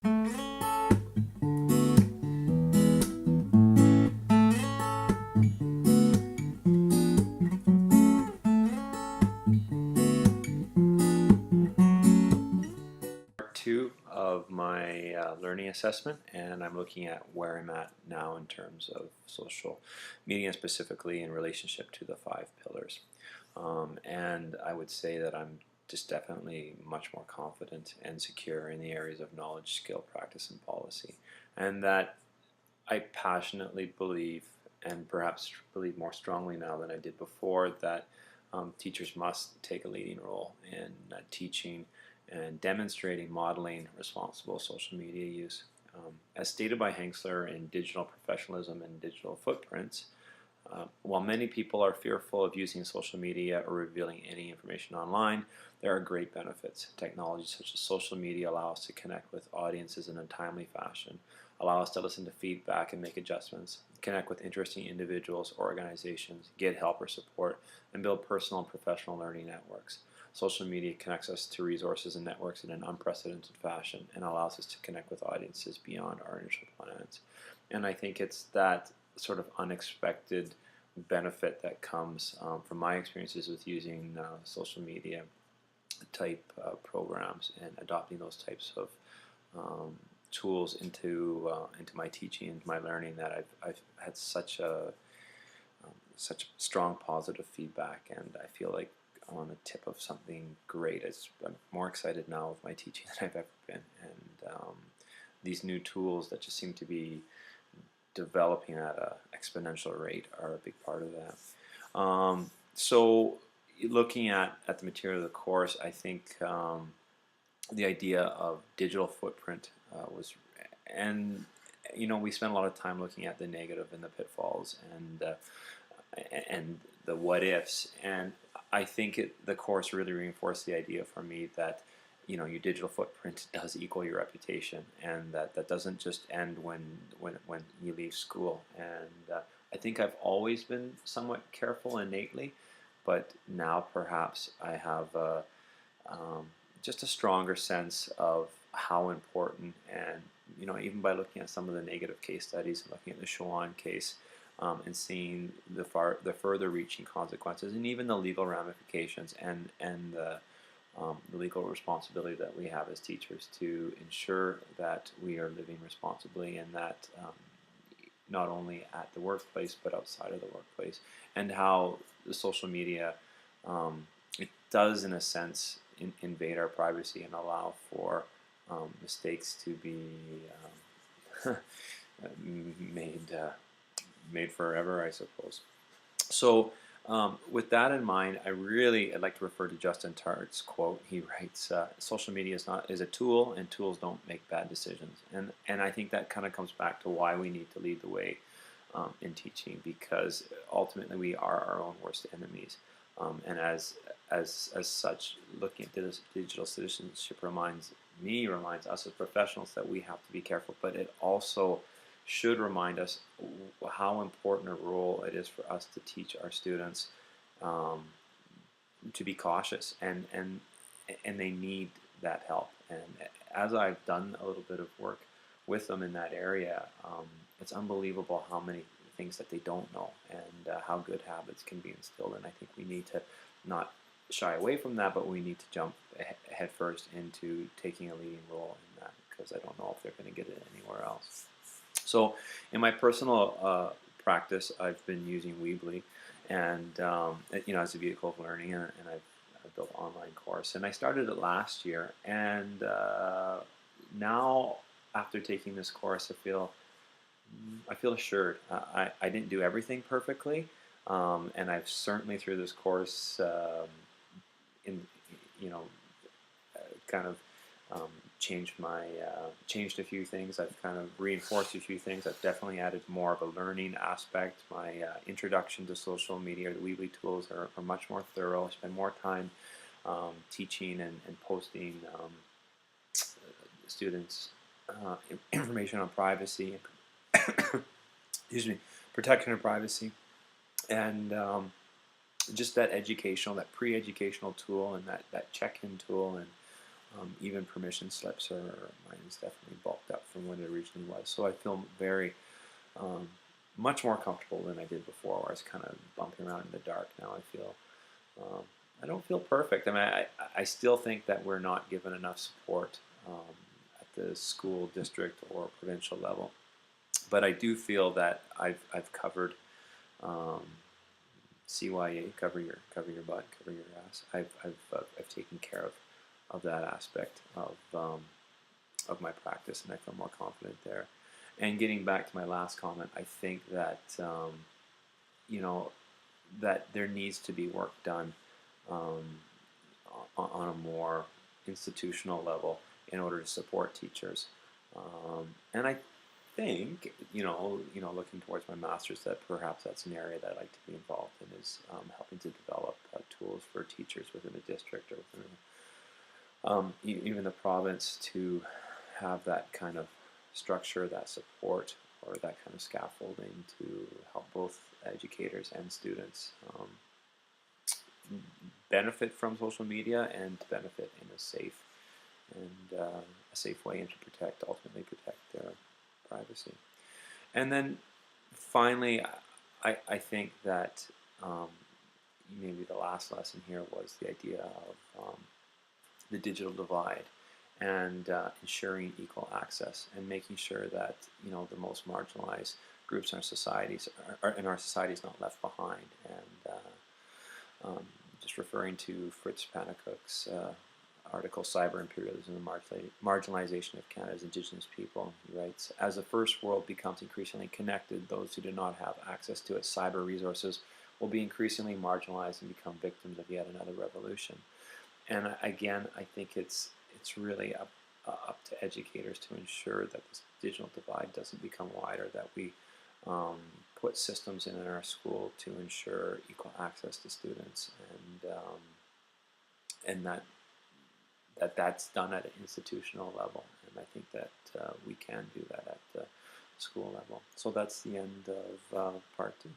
Part two of my learning assessment, and I'm looking at where I'm at now in terms of social media, specifically in relationship to the 5 pillars. And I would say that I'm just definitely much more confident and secure in the areas of knowledge, skill, practice, and policy. And that I passionately believe, and perhaps believe more strongly now than I did before, that teachers must take a leading role in teaching and demonstrating, modeling responsible social media use. As stated by Henksler in Digital Professionalism and Digital Footprints, while many people are fearful of using social media or revealing any information online, there are great benefits. Technologies such as social media allow us to connect with audiences in a timely fashion, allow us to listen to feedback and make adjustments, connect with interesting individuals, organizations, get help or support, and build personal and professional learning networks. Social media connects us to resources and networks in an unprecedented fashion and allows us to connect with audiences beyond our initial plans. And I think it's that sort of unexpected benefit that comes from my experiences with using social media type programs and adopting those types of tools into my teaching and my learning, that I've had such strong positive feedback, and I feel like I'm on the tip of something great. I'm more excited now with my teaching than I've ever been, and these new tools that just seem to be developing at an exponential rate are a big part of that. So looking at the material of the course, I think the idea of digital footprint was, and we spent a lot of time looking at the negative and the pitfalls and the what ifs, and I think the course really reinforced the idea for me that your digital footprint does equal your reputation, and that doesn't just end when you leave school. And I think I've always been somewhat careful innately, but now perhaps I have just a stronger sense of how important, and even by looking at some of the negative case studies and looking at the Shawan case, and seeing the further reaching consequences and even the legal ramifications and the legal responsibility that we have as teachers to ensure that we are living responsibly, and that not only at the workplace but outside of the workplace, and how the social media it does in a sense invade our privacy and allow for mistakes to be made forever, I suppose. So with that in mind, I'd like to refer to Justin Tartt's quote. He writes, "Social media is a tool, and tools don't make bad decisions." And I think that kind of comes back to why we need to lead the way in teaching, because ultimately we are our own worst enemies. And as such, looking at this digital citizenship reminds us as professionals that we have to be careful, but it also should remind us how important a role it is for us to teach our students to be cautious, and they need that help. And as I've done a little bit of work with them in that area, it's unbelievable how many things that they don't know, and how good habits can be instilled. And I think we need to not shy away from that, but we need to jump headfirst into taking a leading role in that, because I don't know if they're going to get it anywhere else. So in my personal practice, I've been using Weebly, and as a vehicle of learning, and I've built an online course, and I started it last year, and now after taking this course, I feel assured. I didn't do everything perfectly, and I've certainly through this course kind of changed a few things. I've kind of reinforced a few things. I've definitely added more of a learning aspect. My introduction to social media, the Weebly tools are much more thorough. I spend more time teaching and posting students information on privacy, excuse me, protection of privacy, and just that educational, that pre-educational tool, and that check-in tool, and Even permission slips mine is definitely bulked up from what it originally was. So I feel very um, much more comfortable than I did before, where I was kind of bumping around in the dark. Now um, I don't feel perfect. I mean, I still think that we're not given enough support at the school, district, or provincial level. But I do feel that I've covered um, CYA, cover your butt, cover your ass. I've taken care of that aspect of my practice, and I feel more confident there. And getting back to my last comment, I think that you know that there needs to be work done um, on a more institutional level in order to support teachers. And I think, looking towards my master's, that perhaps that's an area that I'd like to be involved in, is helping to develop tools for teachers within the district or within even the province to have that kind of structure, that support, or that kind of scaffolding to help both educators and students benefit from social media and to benefit in a safe way, and to ultimately protect their privacy. And then finally, I think that maybe the last lesson here was the idea of the digital divide, and ensuring equal access, and making sure that the most marginalized groups in our societies are not left behind. And just referring to Fritz Panicook's article, Cyber Imperialism and the Marginalization of Canada's Indigenous People. He writes, as the first world becomes increasingly connected, those who do not have access to its cyber resources will be increasingly marginalized and become victims of yet another revolution. And again, I think it's really up to educators to ensure that this digital divide doesn't become wider, that we put systems in our school to ensure equal access to students, and that's done at an institutional level. And I think that we can do that at the school level. So that's the end of part 2.